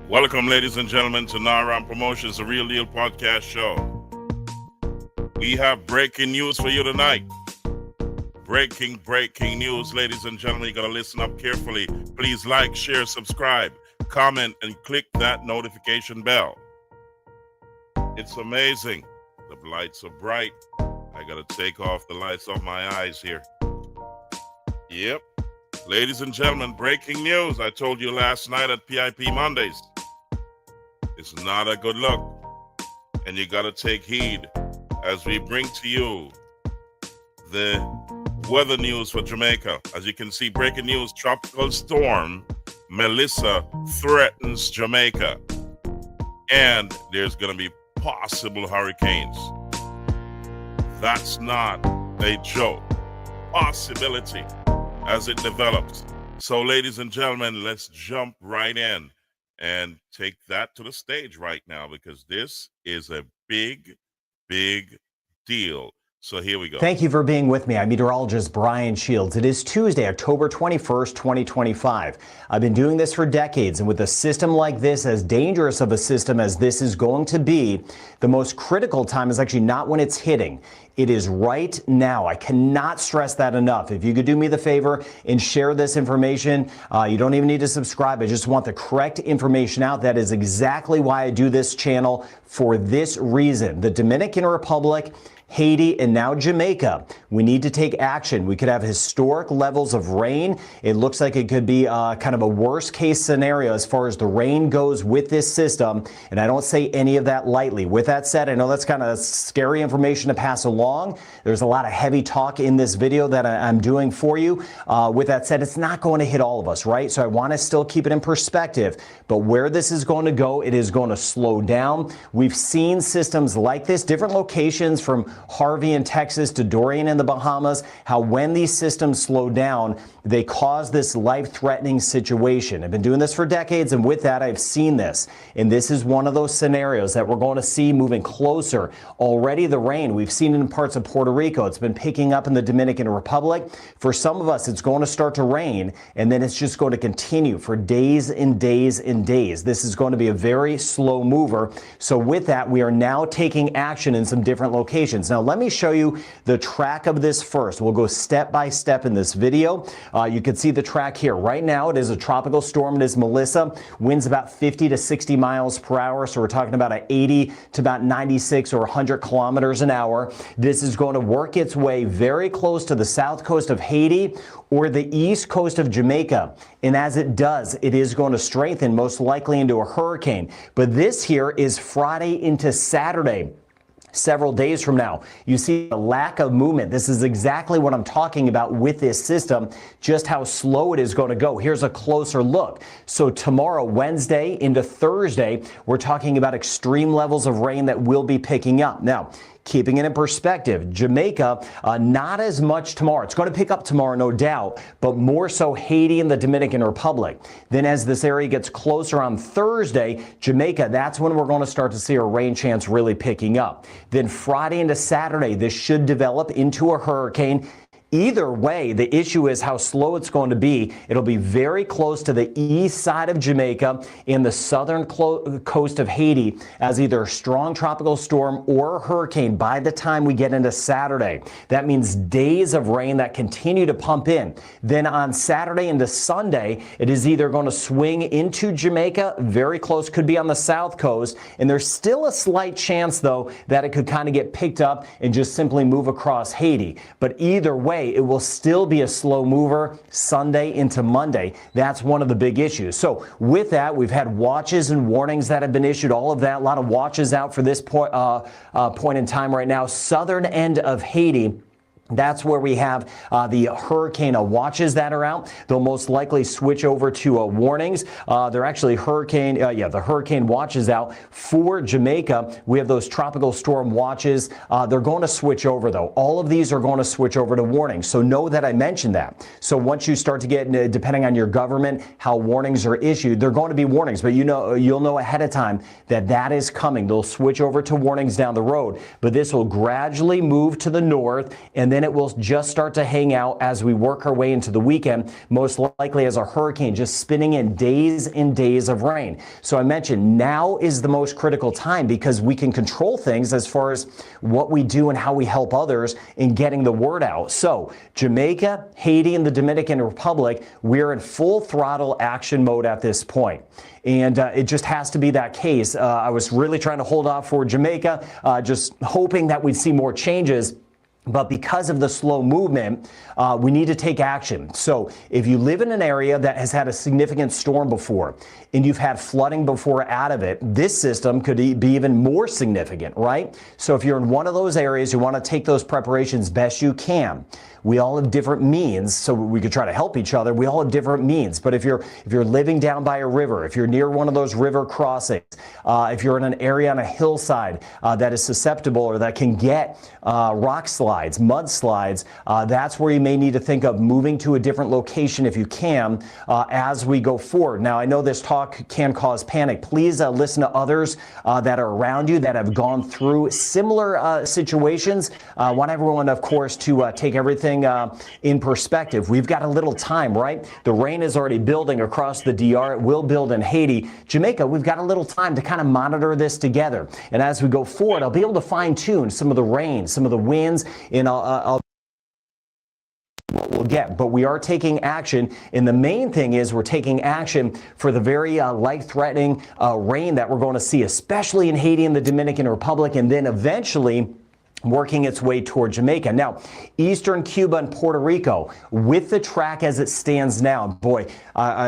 Welcome, ladies and gentlemen, to Naram Promotions, the Real Deal podcast show. We have breaking news for you tonight. Breaking news, ladies and gentlemen. You got to listen up carefully. Please like, share, subscribe, comment, and click that notification bell. It's amazing. The lights are bright. I got to take off the lights off my eyes here. Yep. Ladies and gentlemen, breaking news. I told you last night at PIP Mondays. It's not a good look, and you got to take heed as we bring to you the weather news for Jamaica. As you can see, breaking news, tropical storm Mellisa threatens Jamaica, and there's going to be possible hurricanes. That's not a joke. Possibility as it develops. So, ladies and gentlemen, let's jump right in and take that to the stage right now, because this is a big deal. So here we go. Thank you for being with me. I'm meteorologist Brian Shields. It is Tuesday, October 21st, 2025. I've been doing this for decades, and with a system like this, as dangerous of a system as this is going to be, the most critical time is actually not when it's hitting. It is right now. I cannot stress that enough. If you could do me the favor and share this information, you don't even need to subscribe. I just want the correct information out. That is exactly why I do this channel, for this reason. The Dominican Republic, Haiti, and now Jamaica. We need to take action. We could have historic levels of rain. It looks like it could be kind of a worst case scenario as far as the rain goes with this system. And I don't say any of that lightly. With that said, I know that's kind of scary information to pass along. There's a lot of heavy talk in this video that I'm doing for you. With that said, it's not going to hit all of us, right? So I want to still keep it in perspective. But where this is going to go, it is going to slow down. We've seen systems like this, different locations from Harvey in Texas to Dorian in the Bahamas, how when these systems slow down, they cause this life-threatening situation. I've been doing this for decades, and with that, I've seen this. And this is one of those scenarios that we're going to see moving closer. Already the rain, we've seen it in parts of Puerto Rico. It's been picking up in the Dominican Republic. For some of us, it's going to start to rain, and then it's just going to continue for days and days and days. This is going to be a very slow mover. So with that, we are now taking action in some different locations. Now, let me show you the track of this first. We'll go step by step in this video. You can see the track here. Right now, it is a tropical storm. It is Mellisa. Winds about 50 to 60 miles per hour. So we're talking about an 80 to about 96 or 100 kilometers an hour. This is going to work its way very close to the south coast of Haiti or the east coast of Jamaica. And as it does, it is going to strengthen most likely into a hurricane. But this here is Friday into Saturday. Several days from now, you see a lack of movement. This is exactly what I'm talking about with this system, just how slow it is going to go. Here's a closer look. So tomorrow, Wednesday into Thursday, we're talking about extreme levels of rain that will be picking up. Now, keeping it in perspective, Jamaica, not as much tomorrow. It's going to pick up tomorrow, no doubt, but more so Haiti and the Dominican Republic. Then as this area gets closer on Thursday, Jamaica, that's when we're going to start to see our rain chance really picking up. Then Friday into Saturday, this should develop into a hurricane. Either way, the issue is how slow it's going to be. It'll be very close to the east side of Jamaica and the southern coast of Haiti as either a strong tropical storm or a hurricane by the time we get into Saturday. That means days of rain that continue to pump in. Then on Saturday into Sunday, it is either going to swing into Jamaica, very close, could be on the south coast, and there's still a slight chance, though, that it could kind of get picked up and just simply move across Haiti. But either way, it will still be a slow mover Sunday into Monday. That's one of the big issues. So with that, we've had watches and warnings that have been issued, all of that, a lot of watches out for this point in time right now. Southern end of Haiti, that's where we have the hurricane watches that are out. They'll most likely switch over to warnings. They're actually the hurricane watches out for Jamaica. We have those tropical storm watches. They're going to switch over, though. All of these are going to switch over to warnings. So know that I mentioned that. So once you start to get, depending on your government, how warnings are issued, they're going to be warnings. But you'll know ahead of time that that is coming. They'll switch over to warnings down the road. But this will gradually move to the north, and then then it will just start to hang out as we work our way into the weekend, most likely as a hurricane, just spinning in days and days of rain. So I mentioned now is the most critical time because we can control things as far as what we do and how we help others in getting the word out. So Jamaica, Haiti, and the Dominican Republic, we're in full throttle action mode at this point. And it just has to be that case. I was really trying to hold off for Jamaica, just hoping that we'd see more changes. But because of the slow movement, we need to take action. So if you live in an area that has had a significant storm before and you've had flooding before out of it, this system could be even more significant, right? So if you're in one of those areas, you want to take those preparations best you can. We all have different means, so we could try to help each other. We all have different means. But if you're living down by a river, if you're near one of those river crossings, if you're in an area on a hillside that is susceptible or that can get rock slides, mudslides, that's where you may need to think of moving to a different location if you can as we go forward. Now, I know this talk can cause panic. Please listen to others that are around you that have gone through similar situations. I want everyone, of course, to take everything in perspective. We've got a little time, right? The rain is already building across the DR. It will build in Haiti. Jamaica, we've got a little time to kind of monitor this together. And as we go forward, I'll be able to fine tune some of the rain, some of the winds, and I'll what we'll get. But we are taking action. And the main thing is we're taking action for the very life-threatening rain that we're going to see, especially in Haiti and the Dominican Republic, and then eventually working its way toward Jamaica. Now, Eastern Cuba and Puerto Rico, with the track as it stands now, boy,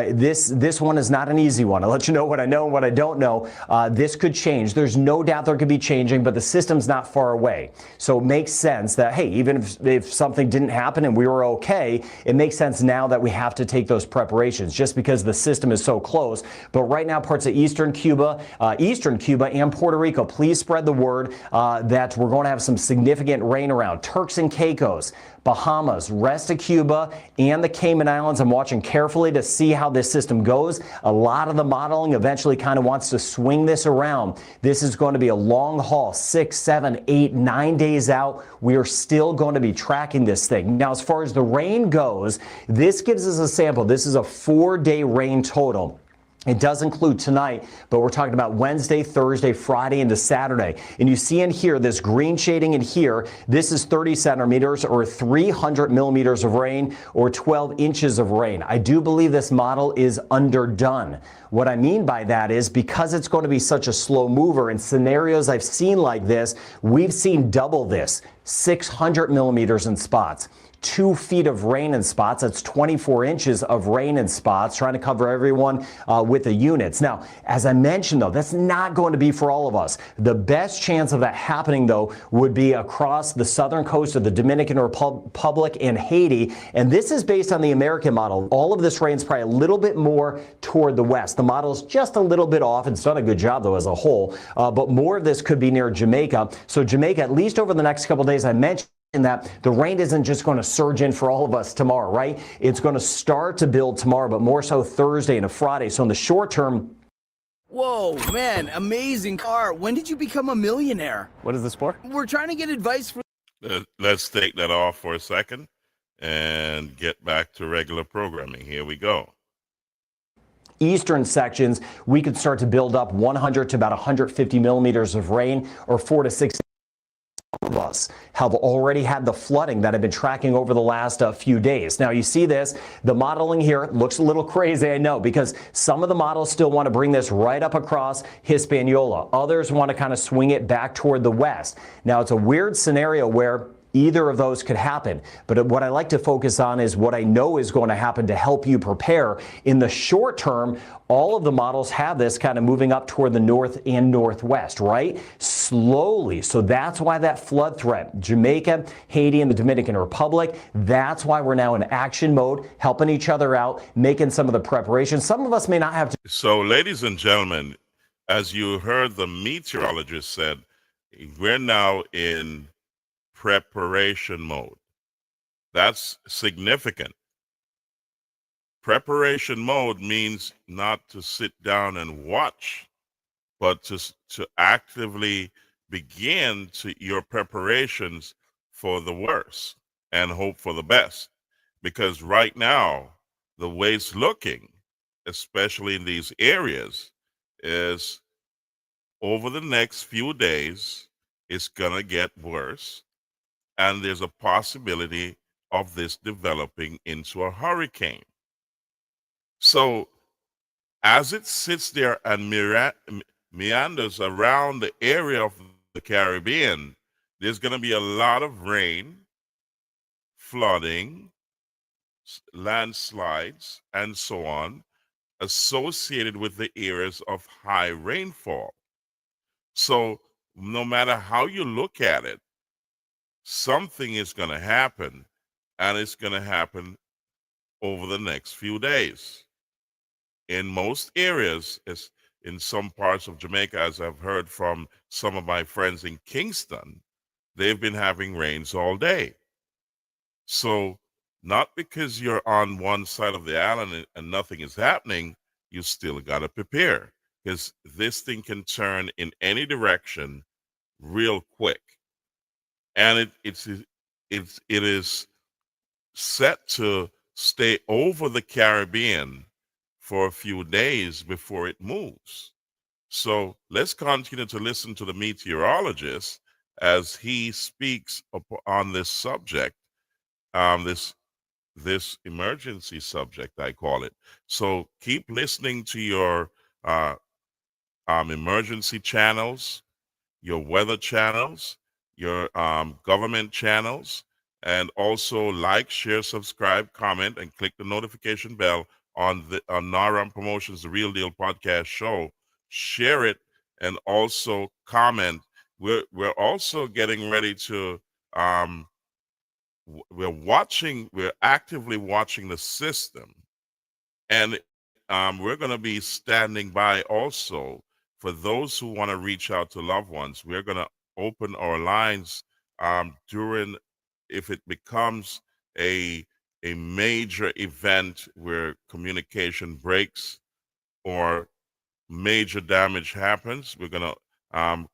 this one is not an easy one. I'll let you know what I know and what I don't know. This could change. There's no doubt there could be changing, but the system's not far away. So it makes sense that, hey, even if something didn't happen and we were okay, it makes sense now that we have to take those preparations just because the system is so close. But right now, parts of Eastern Cuba and Puerto Rico, please spread the word that we're going to have some significant rain around. Turks and Caicos, Bahamas, rest of Cuba, and the Cayman Islands. I'm watching carefully to see how this system goes. A lot of the modeling eventually kind of wants to swing this around. This is going to be a long haul, 6, 7, 8, 9 days out. We are still going to be tracking this thing. Now, as far as the rain goes, this gives us a sample. This is a 4-day rain total. It does include tonight, but we're talking about Wednesday, Thursday, Friday, into Saturday. And you see in here, this green shading in here, this is 30 centimeters or 300 millimeters of rain or 12 inches of rain. I do believe this model is underdone. What I mean by that is because it's going to be such a slow mover in scenarios I've seen like this, we've seen double this, 600 millimeters in spots. 2 feet of rain in spots. That's 24 inches of rain in spots, trying to cover everyone with the units. Now, as I mentioned, though, that's not going to be for all of us. The best chance of that happening, though, would be across the southern coast of the Dominican Republic and Haiti. And this is based on the American model. All of this rain's probably a little bit more toward the west. The model's just a little bit off. It's done a good job, though, as a whole. But more of this could be near Jamaica. So Jamaica, at least over the next couple of days, I mentioned that the rain isn't just going to surge in for all of us tomorrow, right? It's going to start to build tomorrow, but more so Thursday and a Friday. So in the short term. Whoa, man, amazing car. When did you become a millionaire? What is this for? We're trying to get advice for... Let's take that off for a second and get back to regular programming. Here we go. Eastern sections, we could start to build up 100 to about 150 millimeters of rain or 4 to 6 of us have already had the flooding that I've been tracking over the last few days. Now, you see this, the modeling here looks a little crazy, I know, because some of the models still want to bring this right up across Hispaniola. Others want to kind of swing it back toward the west. Now, it's a weird scenario where either of those could happen. But what I like to focus on is what I know is going to happen to help you prepare. In the short term, all of the models have this kind of moving up toward the north and northwest, right? Slowly. So that's why that flood threat, Jamaica, Haiti, and the Dominican Republic, that's why we're now in action mode, helping each other out, making some of the preparations. Some of us may not have to. So, ladies and gentlemen, as you heard the meteorologist said, we're now in preparation mode. That's significant. Preparation mode means not to sit down and watch, but to actively begin your preparations for the worst. and hope for the best. Because right now, the way it's looking, especially in these areas, is over the next few days, it's going to get worse. And there's a possibility of this developing into a hurricane. So, as it sits there and meanders around the area of the Caribbean, there's going to be a lot of rain, flooding, landslides, and so on associated with the areas of high rainfall. So, no matter how you look at it, something is going to happen, and it's going to happen over the next few days. In most areas, in some parts of Jamaica, as I've heard from some of my friends in Kingston, they've been having rains all day. So, not because you're on one side of the island and nothing is happening, you still got to prepare, because this thing can turn in any direction real quick. And it is set to stay over the Caribbean for a few days before it moves. So let's continue to listen to the meteorologist as he speaks on this subject, this emergency subject, I call it. So keep listening to your emergency channels, your weather channels, your government channels, and also like, share, subscribe, comment, and click the notification bell on NARAM Promotions, the Real Deal Podcast Show. Share it and also comment. We're also getting ready to we're actively watching the system, and we're going to be standing by also for those who want to reach out to loved ones. We're going to open our lines during, if it becomes a major event where communication breaks or major damage happens. We're going to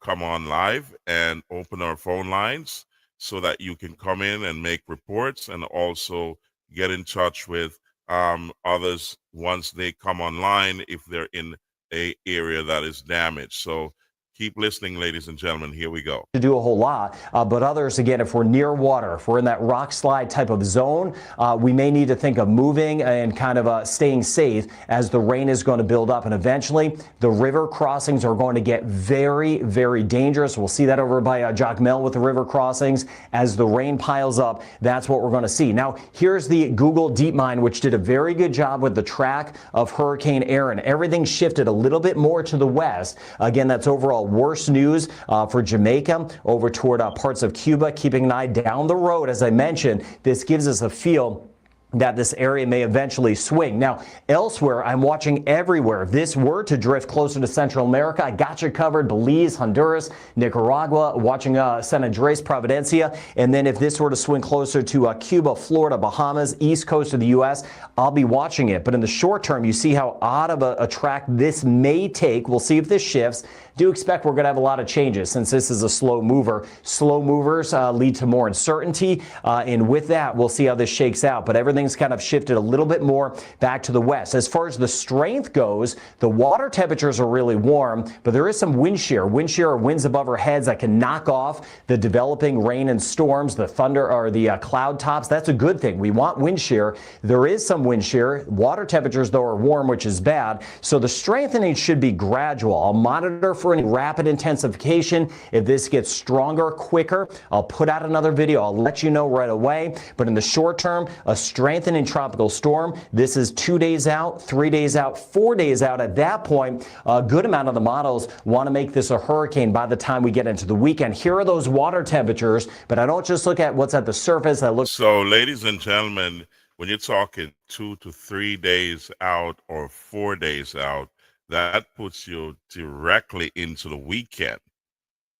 come on live and open our phone lines so that you can come in and make reports, and also get in touch with others once they come online if they're in a area that is damaged. So keep listening, ladies and gentlemen. Here we go. To do a whole lot, but others, again, if we're near water, if we're in that rock slide type of zone, we may need to think of moving and kind of staying safe as the rain is going to build up, and eventually the river crossings are going to get very, very dangerous. We'll see that over by Jacmel with the river crossings. As the rain piles up, that's what we're going to see. Now, here's the Google DeepMind, which did a very good job with the track of Hurricane Aaron. Everything shifted a little bit more to the west. Again, that's overall worse news for Jamaica over toward parts of Cuba. Keeping an eye down the road, as I mentioned, this gives us a feel that this area may eventually swing. Now, elsewhere, I'm watching everywhere. If this were to drift closer to Central America, I got you covered. Belize, Honduras, Nicaragua, watching San Andres, Providencia. And then if this were to swing closer to Cuba, Florida, Bahamas, east coast of the U.S., I'll be watching it. But in the short term, you see how odd of a track this may take. We'll see if this shifts. Do expect we're going to have a lot of changes since this is a slow mover. Slow movers lead to more uncertainty, and with that, we'll see how this shakes out. But everything's kind of shifted a little bit more back to the west. As far as the strength goes, the water temperatures are really warm, but there is some wind shear. Wind shear or winds above our heads that can knock off the developing rain and storms, the thunder or the cloud tops. That's a good thing. We want wind shear. There is some wind shear. Water temperatures, though, are warm, which is bad. So the strengthening should be gradual. I'll monitor for any rapid intensification. If this gets stronger quicker, I'll put out another video. I'll let you know right away. But in the short term, a strengthening tropical storm. This is 2 days out, 3 days out, 4 days out. At that point, a good amount of the models want to make this a hurricane by the time we get into the weekend. Here are those water temperatures, but I don't just look at what's at the surface. I look. So, ladies and gentlemen, when you're talking 2 to 3 days out or 4 days out, that puts you directly into the weekend.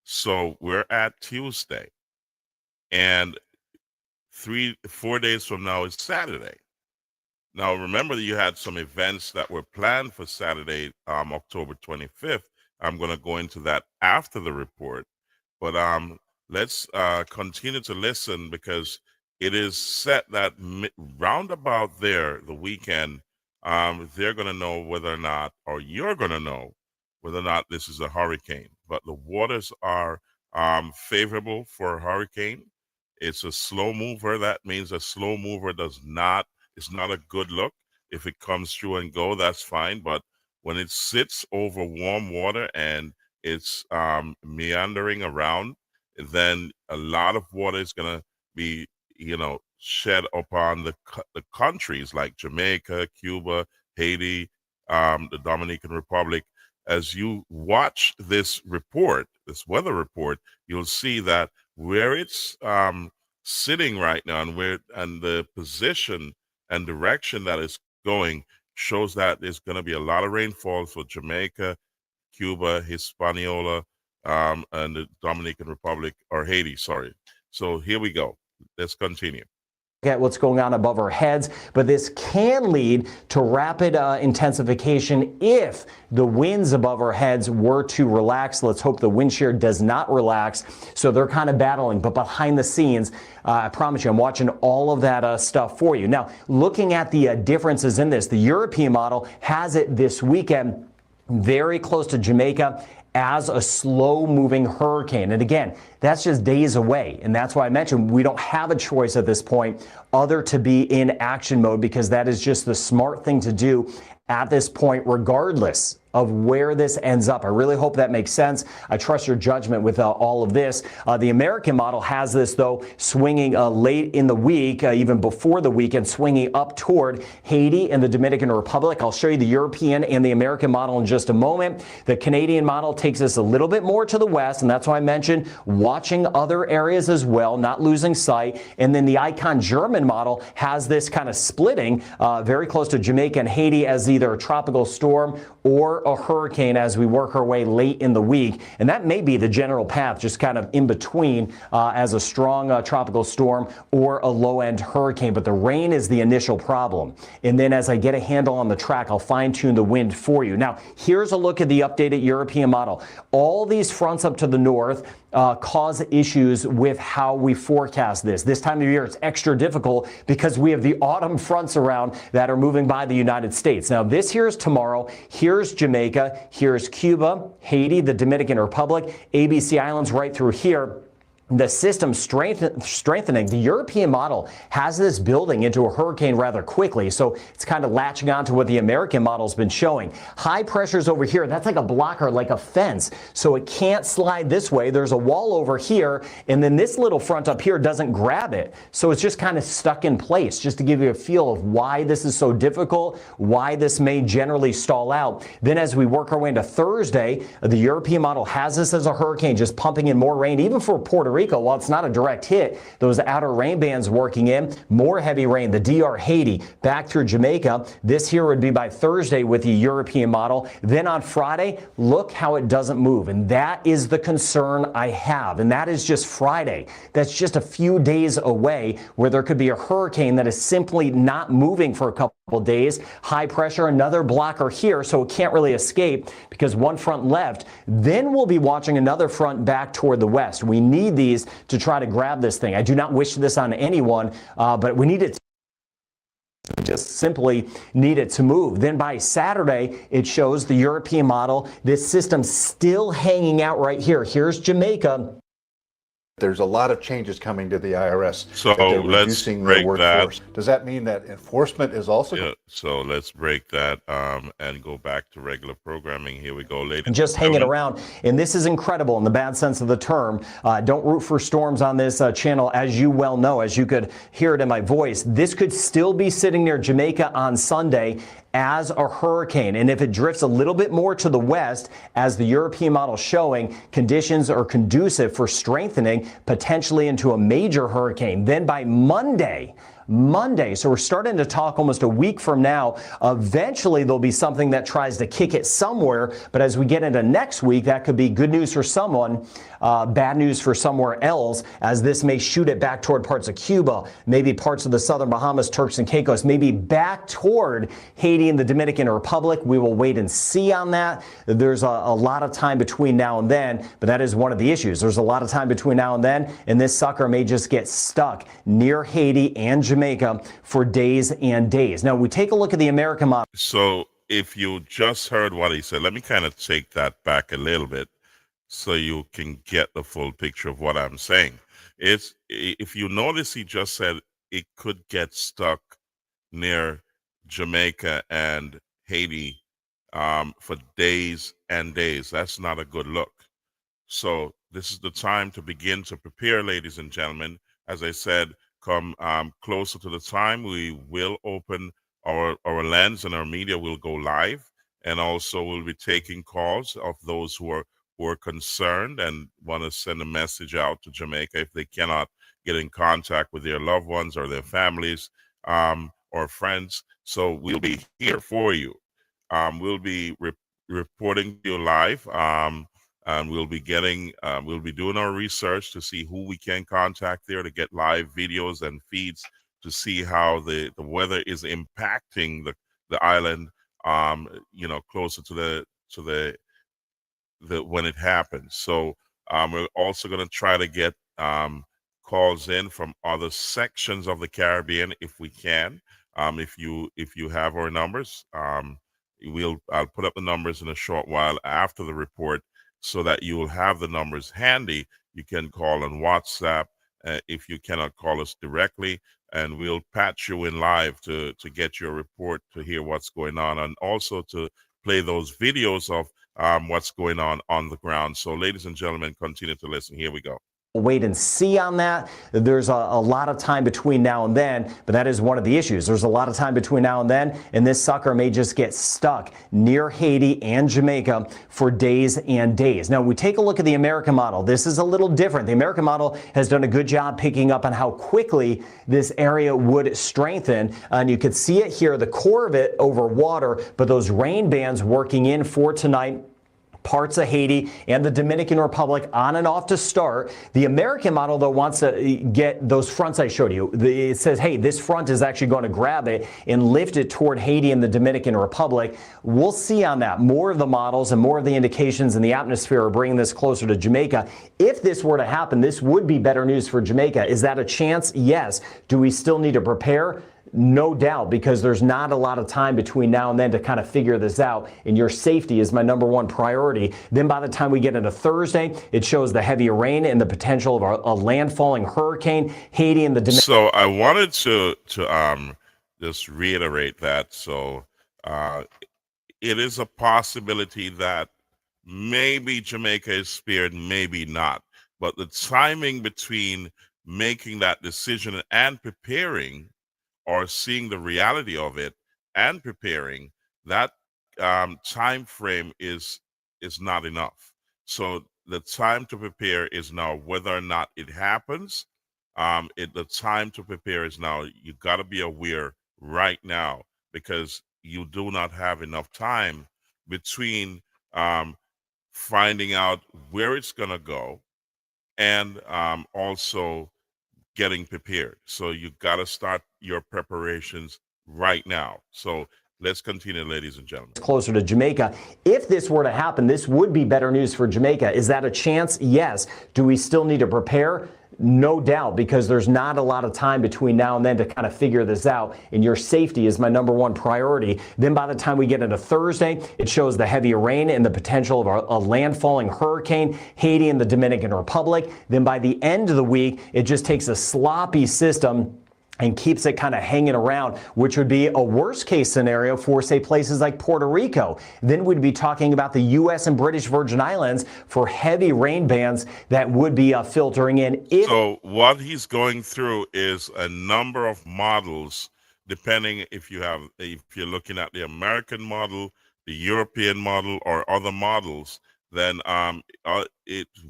So we're at Tuesday, and 4 days from now is Saturday. Now, remember that you had some events that were planned for Saturday, October 25th. I'm going to go into that after the report, but let's continue to listen, because it is set that roundabout there, the weekend, they're going to know whether or not, or you're going to know whether or not this is a hurricane. But the waters are favorable for a hurricane. It's a slow mover. That means a slow mover it's not a good look. If it comes through and go, that's fine. But when it sits over warm water and it's meandering around, then a lot of water is going to be, shed upon the countries like Jamaica, Cuba, Haiti, the Dominican Republic. As you watch this weather report, you'll see that where it's sitting right now and the position and direction that it's going shows that there's going to be a lot of rainfall for Jamaica, Cuba, Hispaniola, and the Dominican Republic, or Haiti, sorry. So here we go. Let's continue. At what's going on above our heads, but this can lead to rapid intensification if the winds above our heads were to relax. Let's hope the wind shear does not relax. So they're kind of battling, but behind the scenes, I promise you, I'm watching all of that stuff for you. Now, looking at the differences in this, the European model has it this weekend very close to Jamaica as a slow-moving hurricane. And again, that's just days away. And that's why I mentioned we don't have a choice at this point other to be in action mode, because that is just the smart thing to do at this point, regardless of where this ends up. I really hope that makes sense. I trust your judgment with all of this. The American model has this, though, swinging late in the week, even before the weekend, swinging up toward Haiti and the Dominican Republic. I'll show you the European and the American model in just a moment. The Canadian model takes us a little bit more to the west, and that's why I mentioned watching other areas as well, not losing sight. And then the Icon German model has this kind of splitting very close to Jamaica and Haiti as either a tropical storm or a hurricane as we work our way late in the week. And that may be the general path, just kind of in between as a strong tropical storm or a low-end hurricane. But the rain is the initial problem. And then as I get a handle on the track, I'll fine-tune the wind for you. Now, here's a look at the updated European model. All these fronts up to the north cause issues with how we forecast this. This time of year, it's extra difficult because we have the autumn fronts around that are moving by the United States. Now, this here is tomorrow. Here's Jamaica. Here's Cuba, Haiti, the Dominican Republic, ABC Islands right through here. The system strengthening. The European model has this building into a hurricane rather quickly, so it's kind of latching on to what the American model's been showing. High pressures over here, that's like a blocker, like a fence, so it can't slide this way. There's a wall over here, and then this little front up here doesn't grab it, so it's just kind of stuck in place, just to give you a feel of why this is so difficult, why this may generally stall out. Then as we work our way into Thursday, the European model has this as a hurricane, just pumping in more rain, even for Puerto Rico. While it's not a direct hit, those outer rain bands working in, more heavy rain, the DR Haiti, back through Jamaica. This here would be by Thursday with the European model. Then on Friday, look how it doesn't move. And that is the concern I have. And that is just Friday. That's just a few days away where there could be a hurricane that is simply not moving for a couple days. High pressure, another blocker here, so it can't really escape because one front left. Then we'll be watching another front back toward the west. We need these to try to grab this thing. I do not wish this on anyone, but we need it. Just simply need it to move. Then by Saturday, it shows the European model. This system still hanging out right here. Here's Jamaica. There's a lot of changes coming to the IRS. So let's break that. Does that mean that enforcement is also? Yeah, so let's break that and go back to regular programming. Here we go, ladies. Just hanging around. And this is incredible in the bad sense of the term. Don't root for storms on this channel, as you well know, as you could hear it in my voice. This could still be sitting near Jamaica on Sunday as a hurricane. And if it drifts a little bit more to the west, as the European model showing, conditions are conducive for strengthening potentially into a major hurricane. Then by Monday, Monday. So we're starting to talk almost a week from now. Eventually, there'll be something that tries to kick it somewhere. But as we get into next week, that could be good news for someone, bad news for somewhere else, as this may shoot it back toward parts of Cuba, maybe parts of the southern Bahamas, Turks and Caicos, maybe back toward Haiti and the Dominican Republic. We will wait and see on that. There's a lot of time between now and then, but that is one of the issues. There's a lot of time between now and then, and this sucker may just get stuck near Haiti and Jamaica for days and days. Now, we take a look at the American model. So if you just heard what he said, let me kind of take that back a little bit so you can get the full picture of what I'm saying. It's, if you notice, he just said it could get stuck near Jamaica and Haiti for days and days. That's not a good look. So this is the time to begin to prepare, ladies and gentlemen. As I said, come closer to the time, we will open our lens and our media will go live, and also we'll be taking calls of those who are concerned and want to send a message out to Jamaica if they cannot get in contact with their loved ones or their families or friends. So we'll be here for you. We'll be reporting to you live, and we'll be doing our research to see who we can contact there to get live videos and feeds to see how the weather is impacting the island, closer to the when it happens. So we're also going to try to get calls in from other sections of the Caribbean if we can. If you have our numbers, I'll put up the numbers in a short while after the report so that you will have the numbers handy. You can call on WhatsApp if you cannot call us directly, and we'll patch you in live to get your report, to hear what's going on, and also to play those videos of what's going on the ground. So, ladies and gentlemen, continue to listen. Here we go. Wait and see on that. There's a lot of time between now and then, but that is one of the issues. There's a lot of time between now and then, and this sucker may just get stuck near Haiti and Jamaica for days and days. Now, we take a look at the American model. This is a little different. The American model has done a good job picking up on how quickly this area would strengthen, and you could see it here, the core of it over water, but those rain bands working in for tonight. Parts of Haiti and the Dominican Republic on and off to start. The American model, though, wants to get those fronts I showed you. It says, hey, this front is actually going to grab it and lift it toward Haiti and the Dominican Republic. We'll see on that. More of the models and more of the indications in the atmosphere are bringing this closer to Jamaica. If this were to happen, this would be better news for Jamaica. Is that a chance? Yes. Do we still need to prepare? No doubt, because there's not a lot of time between now and then to kind of figure this out, and your safety is my number one priority. Then by the time we get into Thursday, it shows the heavy rain and the potential of a landfalling hurricane, Haiti and the Dominican. So I wanted to just reiterate that. So it is a possibility that maybe Jamaica is spared, maybe not. But the timing between making that decision and preparing, or seeing the reality of it and preparing, that time frame is not enough. So the time to prepare is now. Whether or not it happens, the time to prepare is now. You got to be aware right now, because you do not have enough time between finding out where it's going to go and also getting prepared. So you got to start your preparations right now. So let's continue, ladies and gentlemen. Closer to Jamaica. If this were to happen, this would be better news for Jamaica. Is that a chance? Yes. Do we still need to prepare? No doubt, because there's not a lot of time between now and then to kind of figure this out, and your safety is my number one priority. Then by the time we get into Thursday, it shows the heavy rain and the potential of a landfalling hurricane, Haiti and the Dominican Republic. Then by the end of the week, it just takes a sloppy system and keeps it kind of hanging around, which would be a worst case scenario for, say, places like Puerto Rico. Then we'd be talking about the U.S. and British Virgin Islands for heavy rain bands that would be filtering in. So what he's going through is a number of models, depending if you're looking at the American model, the European model, or other models. Then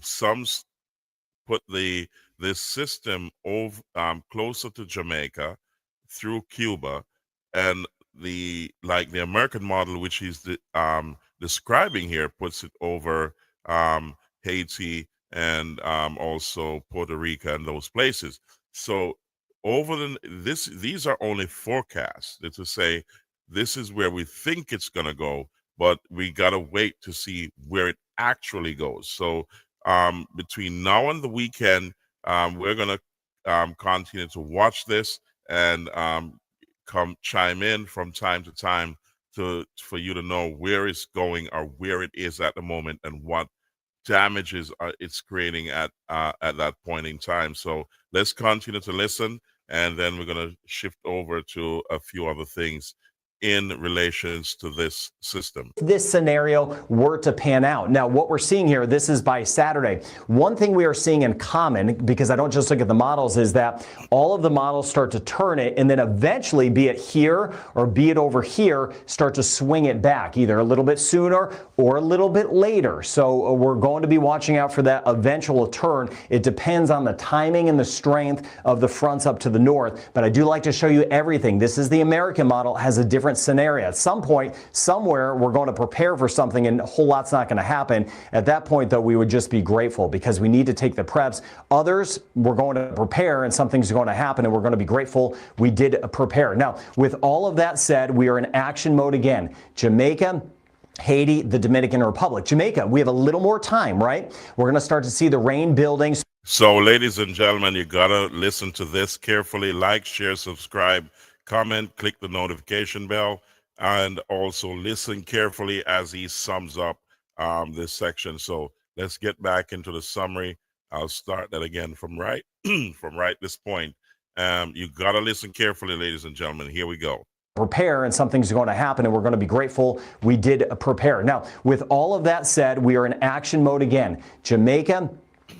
some put this system over closer to Jamaica, through Cuba, and the American model, which he's describing here, puts it over Haiti and also Puerto Rico and those places. So these are only forecasts. It's to say this is where we think it's going to go, but we got to wait to see where it actually goes. So between now and the weekend, we're going to continue to watch this and come chime in from time to time for you to know where it's going or where it is at the moment and what damages it's creating at that point in time. So let's continue to listen, and then we're going to shift over to a few other things in relations to this system. This scenario were to pan out. Now, what we're seeing here, this is by Saturday. One thing we are seeing in common, because I don't just look at the models, is that all of the models start to turn it, and then eventually, be it here or be it over here, start to swing it back, either a little bit sooner or a little bit later. So we're going to be watching out for that eventual turn. It depends on the timing and the strength of the fronts up to the north, but I do like to show you everything. This is the American model, has a different scenario. At some point, somewhere, we're going to prepare for something and a whole lot's not going to happen. At that point, though, we would just be grateful because we need to take the preps. Others, we're going to prepare and something's going to happen and we're going to be grateful we did prepare. Now, with all of that said, we are in action mode again. Jamaica, Haiti, the Dominican Republic. Jamaica, we have a little more time, right? We're going to start to see the rain building. So, ladies and gentlemen, you got to listen to this carefully. Like, share, subscribe, comment, click the notification bell, and also listen carefully as he sums up this section. So let's get back into the summary. I'll start that again from right this point. You got to listen carefully, ladies and gentlemen. Here we go. Prepare and something's going to happen and we're going to be grateful we did prepare. Now, with all of that said, we are in action mode again. Jamaica,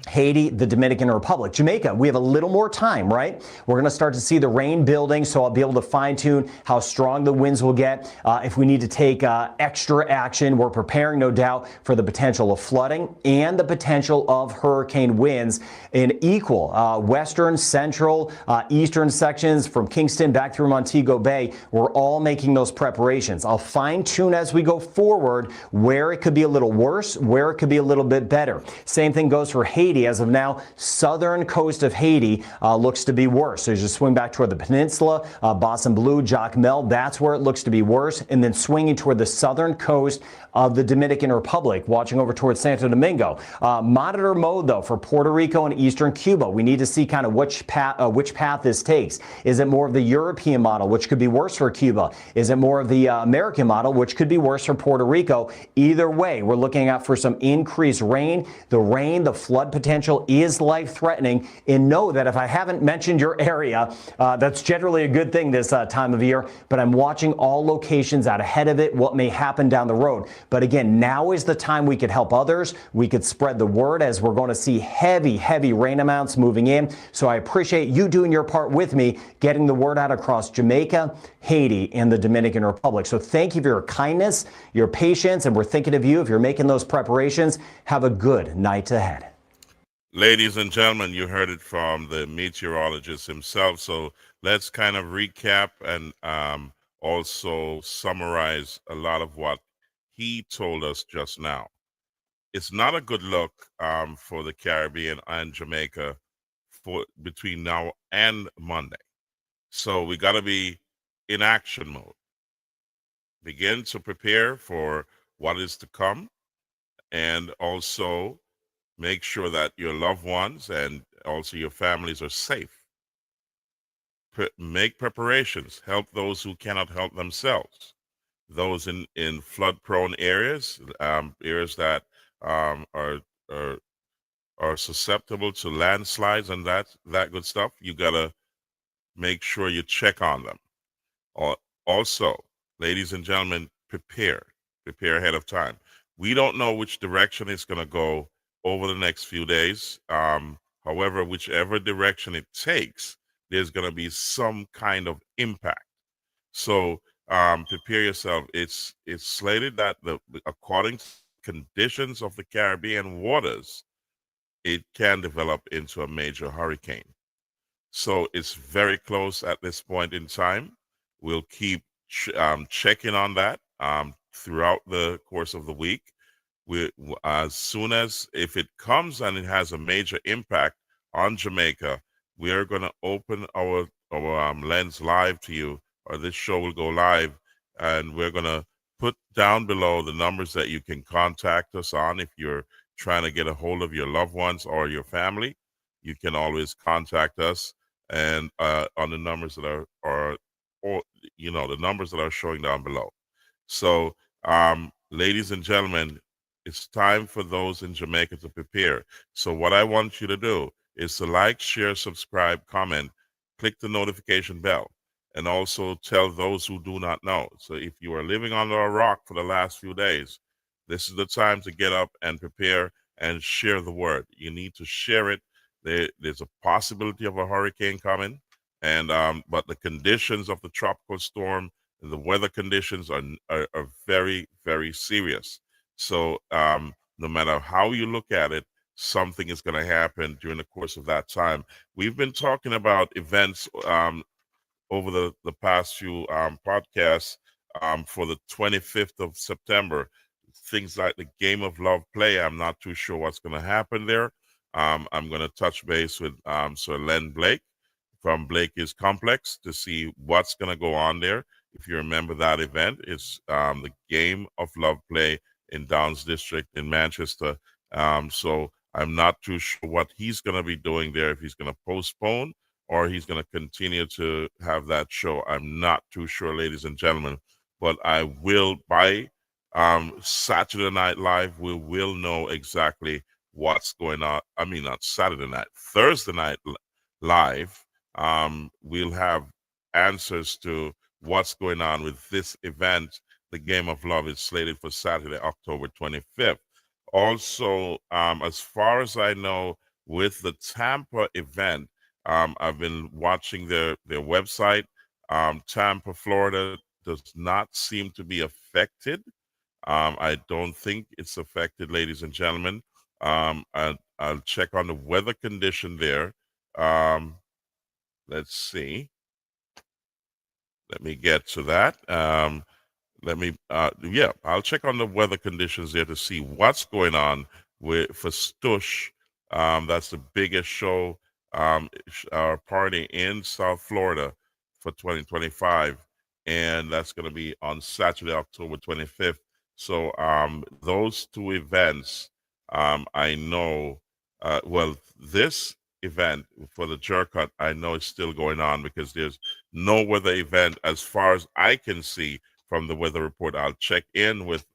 Haiti, the Dominican Republic. Jamaica, we have a little more time, right? We're going to start to see the rain building, so I'll be able to fine-tune how strong the winds will get. If we need to take extra action, we're preparing, no doubt, for the potential of flooding and the potential of hurricane winds in equal western, central, eastern sections from Kingston back through Montego Bay. We're all making those preparations. I'll fine-tune as we go forward where it could be a little worse, where it could be a little bit better. Same thing goes for Haiti. As of now, southern coast of Haiti looks to be worse. So as you swing back toward the peninsula, Boston Blue, Jacmel, that's where it looks to be worse. And then swinging toward the southern coast of the Dominican Republic, watching over towards Santo Domingo. Monitor mode, though, for Puerto Rico and eastern Cuba. We need to see kind of which path this takes. Is it more of the European model, which could be worse for Cuba? Is it more of the American model, which could be worse for Puerto Rico? Either way, we're looking out for some increased rain. The flood potential is life-threatening. And know that if I haven't mentioned your area, that's generally a good thing this time of year, but I'm watching all locations out ahead of it, what may happen down the road. But again, now is the time we could help others. We could spread the word as we're going to see heavy rain amounts moving in. So I appreciate you doing your part with me, getting the word out across Jamaica, Haiti, and the Dominican Republic. So thank you for your kindness, your patience, and we're thinking of you if you're making those preparations. Have a good night ahead. Ladies and gentlemen, you heard it from the meteorologist himself. So let's kind of recap and also summarize a lot of what he told us just now. It's not a good look for the Caribbean and Jamaica for between now and Monday. So we got to be in action mode. Begin to prepare for what is to come, and also make sure that your loved ones and also your families are safe. Make preparations. Help those who cannot help themselves. Those in flood-prone areas, areas that are susceptible to landslides and that good stuff. You gotta make sure you check on them. Also, ladies and gentlemen, prepare ahead of time. We don't know which direction it's gonna go over the next few days. However, whichever direction it takes, there's going to be some kind of impact. So prepare yourself. It's slated that according to conditions of the Caribbean waters, it can develop into a major hurricane. So it's very close at this point in time. We'll keep checking on that throughout the course of the week. As soon as if it comes and it has a major impact on Jamaica, we are going to open our lens live to you, or this show will go live, and we're going to put down below the numbers that you can contact us on if you're trying to get a hold of your loved ones or your family. You can always contact us, and on the numbers that are or the numbers that are showing down below. So, ladies and gentlemen, it's time for those in Jamaica to prepare. So, what I want you to do is to like, share, subscribe, comment, click the notification bell, and also tell those who do not know. So, if you are living under a rock for the last few days, this is the time to get up and prepare and share the word. You need to share it. There's a possibility of a hurricane coming, and but the conditions of the tropical storm, the weather conditions are very, very serious. So no matter how you look at it, something is going to happen during the course of that time. We've been talking about events over the past few podcasts for the 25th of September. Things like the Game of Love play. I'm not too sure what's going to happen there. I'm going to touch base with Sir Len Blake from Blakey's Complex to see what's going to go on there. If you remember that event, it's the Game of Love play in Downs District in Manchester. So I'm not too sure what he's going to be doing there, if he's going to postpone or he's going to continue to have that show. I'm not too sure, ladies and gentlemen, but I will, by Saturday Night Live, we will know exactly what's going on. I mean, not Saturday night, Thursday Night Live. We'll have answers to what's going on with this event. The Game of Love is slated for Saturday, October 25th. Also, as far as I know, with the Tampa event, I've been watching their website. Tampa, Florida does not seem to be affected. I don't think it's affected, ladies and gentlemen. I'll check on the weather condition there. Let's see. Let me get to that. I'll check on the weather conditions there to see what's going on for Stush. That's the biggest show, party in South Florida for 2025, and that's going to be on Saturday, October 25th. So those two events, I know. This event for the jerk cut, I know it's still going on because there's no weather event as far as I can see from the weather report. I'll check in with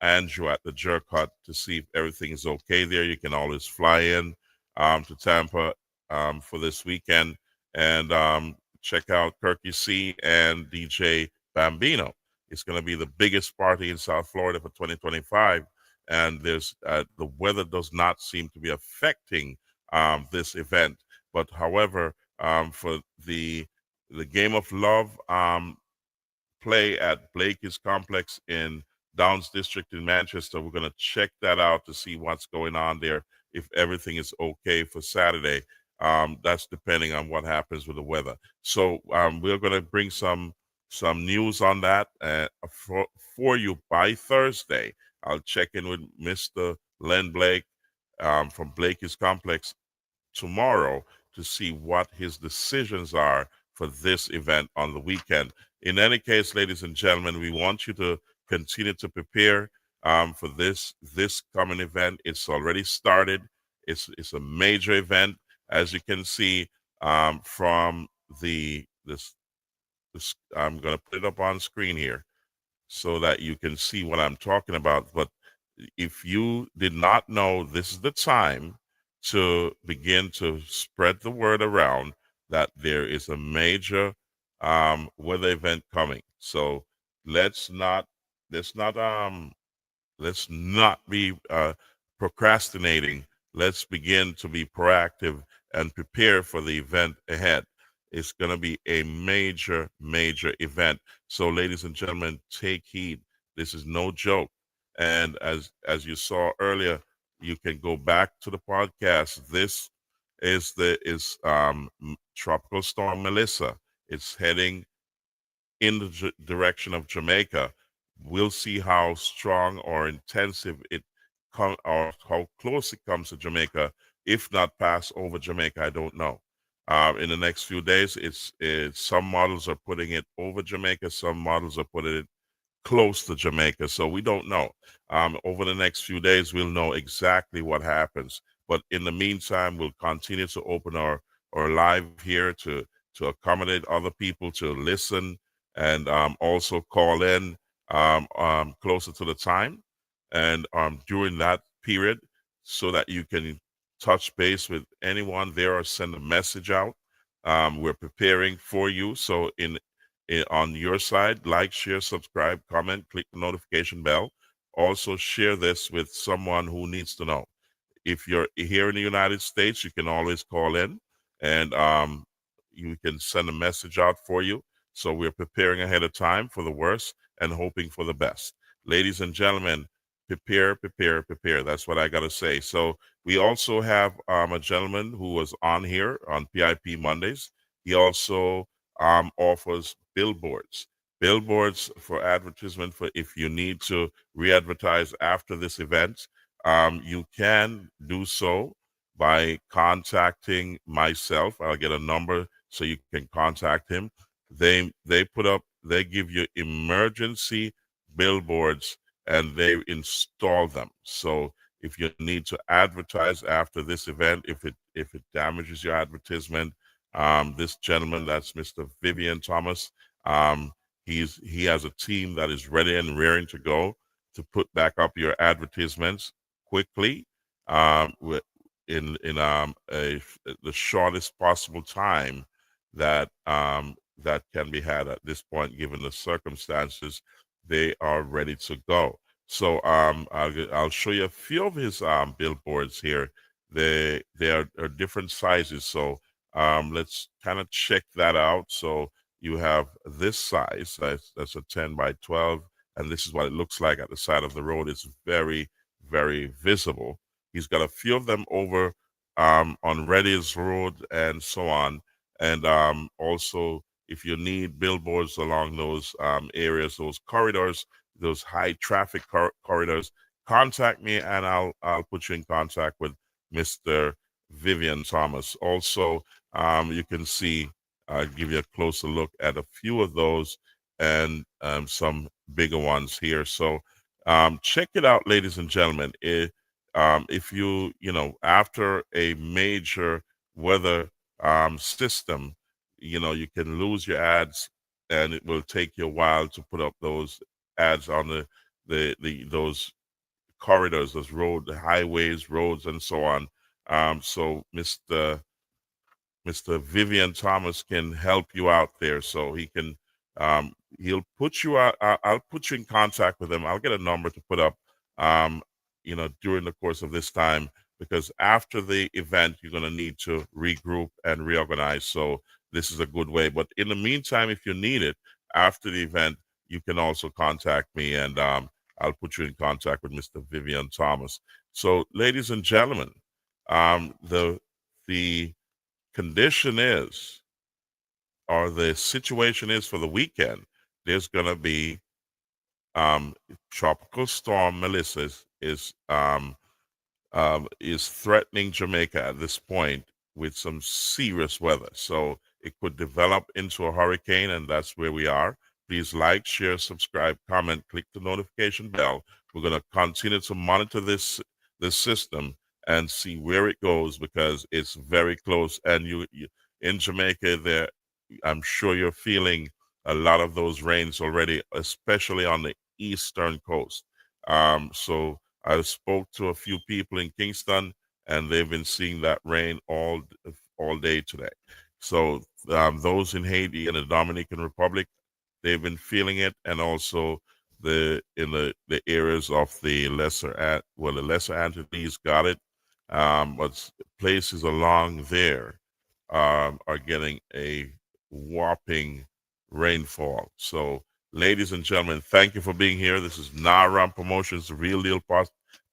Andrew at the jerk hut to see if everything is okay there. You can always fly in to Tampa for this weekend and check out Kirky C and DJ Bambino. It's going to be the biggest party in South Florida for 2025, and there's the weather does not seem to be affecting this event. But however, for the Game of Love play at Blakey's Complex in Downs District in Manchester, we're going to check that out to see what's going on there, if everything is okay for Saturday. That's depending on what happens with the weather. So we're going to bring some news on that for you by Thursday. I'll check in with Mr. Len Blake from Blakey's Complex tomorrow to see what his decisions are for this event on the weekend. In any case, ladies and gentlemen, we want you to continue to prepare for this coming event. It's already started. It's a major event, as you can see from this. I'm going to put it up on screen here so that you can see what I'm talking about. But if you did not know, this is the time to begin to spread the word around that there is a major weather event coming. So let's not be procrastinating. Let's begin to be proactive and prepare for the event ahead. It's going to be a major, major event. So, ladies and gentlemen, take heed. This is no joke. And as you saw earlier, you can go back to the podcast. This is Tropical Storm Mellisa. It's heading in the direction of Jamaica. We'll see how strong or intensive it or how close it comes to Jamaica. If not pass over Jamaica, I don't know. In the next few days, it's some models are putting it over Jamaica, some models are putting it close to Jamaica. So we don't know. Over the next few days, we'll know exactly what happens. But in the meantime, we'll continue to open our live here to accommodate other people to listen and also call in closer to the time and during that period so that you can touch base with anyone there or send a message out. We're preparing for you. So on your side, like, share, subscribe, comment, click the notification bell. Also share this with someone who needs to know. If you're here in the United States, you can always call in and you can send a message out for you. So we're preparing ahead of time for the worst and hoping for the best. Ladies and gentlemen, prepare, prepare, prepare. That's what I got to say. So we also have a gentleman who was on here on PIP Mondays. He also offers billboards. Billboards for advertisement for if you need to re-advertise after this event. You can do so by contacting myself. I'll get a number so you can contact him. They give you emergency billboards and they install them. So if you need to advertise after this event, if it damages your advertisement, this gentleman, that's Mr. Vivian Thomas, he has a team that is ready and raring to go to put back up your advertisements quickly, the shortest possible time that that can be had at this point, given the circumstances. They are ready to go. So I'll show you a few of his billboards here. They are different sizes. So let's kind of check that out. So you have this size. That's a 10 by 12, and this is what it looks like at the side of the road. It's very, very visible. He's got a few of them over on Reddy's Road and so on. And also, if you need billboards along those areas, those corridors, those high traffic corridors, contact me and I'll put you in contact with Mr. Vivian Thomas. Also, you can see, I'll give you a closer look at a few of those and some bigger ones here. So check it out, ladies and gentlemen. If you after a major weather system, you can lose your ads and it will take you a while to put up those ads on those corridors, those the highways, roads, and so on. So Mr. Vivian Thomas can help you out there. So he can, he'll put you out. I'll put you in contact with him. I'll get a number to put up, during the course of this time, because after the event, you're going to need to regroup and reorganize. So this is a good way. But in the meantime, if you need it after the event, you can also contact me and I'll put you in contact with Mr. Vivian Thomas. So, ladies and gentlemen, the condition is, or the situation is for the weekend, there's going to be Tropical Storm Mellisa is threatening Jamaica at this point with some serious weather. So it could develop into a hurricane, and that's where we are. Please like, share, subscribe, comment, click the notification bell. We're going to continue to monitor this system and see where it goes, because it's very close. And you in Jamaica, there, I'm sure you're feeling a lot of those rains already, especially on the eastern coast. So I spoke to a few people in Kingston, and they've been seeing that rain all day today. So those in Haiti and the Dominican Republic, they've been feeling it, and also in the areas of the Lesser Antilles got it, but places along there are getting a whopping rainfall. So, ladies and gentlemen, thank you for being here. This is Naram Promotions, the Real Deal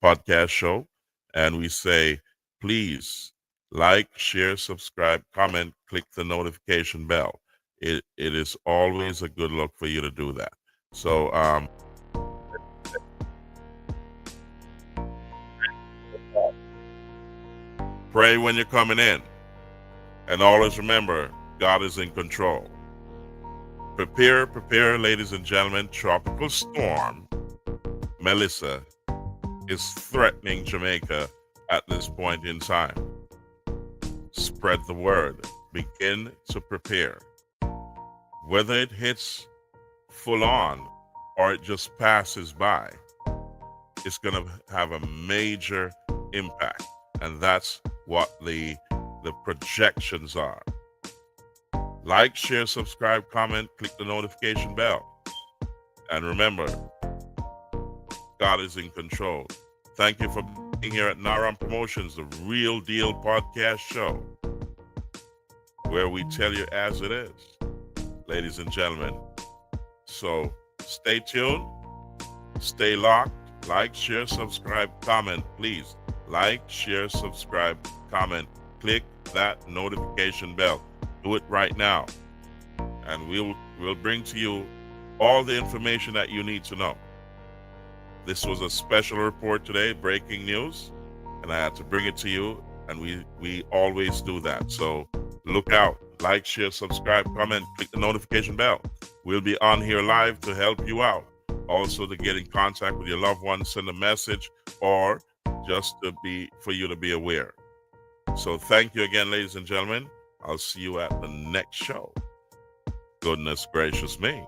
podcast show, and we say, please Like, share, subscribe, comment, click the notification bell. It is always a good look for you to do that. So pray when you're coming in. And always remember, God is in control. Prepare, ladies and gentlemen. Tropical storm Mellisa is threatening Jamaica at this point in time. Spread the word. Begin to prepare. Whether it hits full on or it just passes by, it's going to have a major impact. And that's what the projections are. Like, share, subscribe, comment, click the notification bell. And remember, God is in control. Thank you for being here at Naram Promotions, the Real Deal podcast show, where we tell you as it is, ladies and gentlemen. So stay tuned, stay locked, like, share, subscribe, comment, please. Like, share, subscribe, comment, click that notification bell. Do it right now. And we'll bring to you all the information that you need to know. This was a special report today, breaking news, and I had to bring it to you, and we always do that. So look out, like, share, subscribe, comment, click the notification bell. We'll be on here live to help you out. Also to get in contact with your loved ones, send a message, or just for you to be aware. So thank you again, ladies and gentlemen. I'll see you at the next show. Goodness gracious me.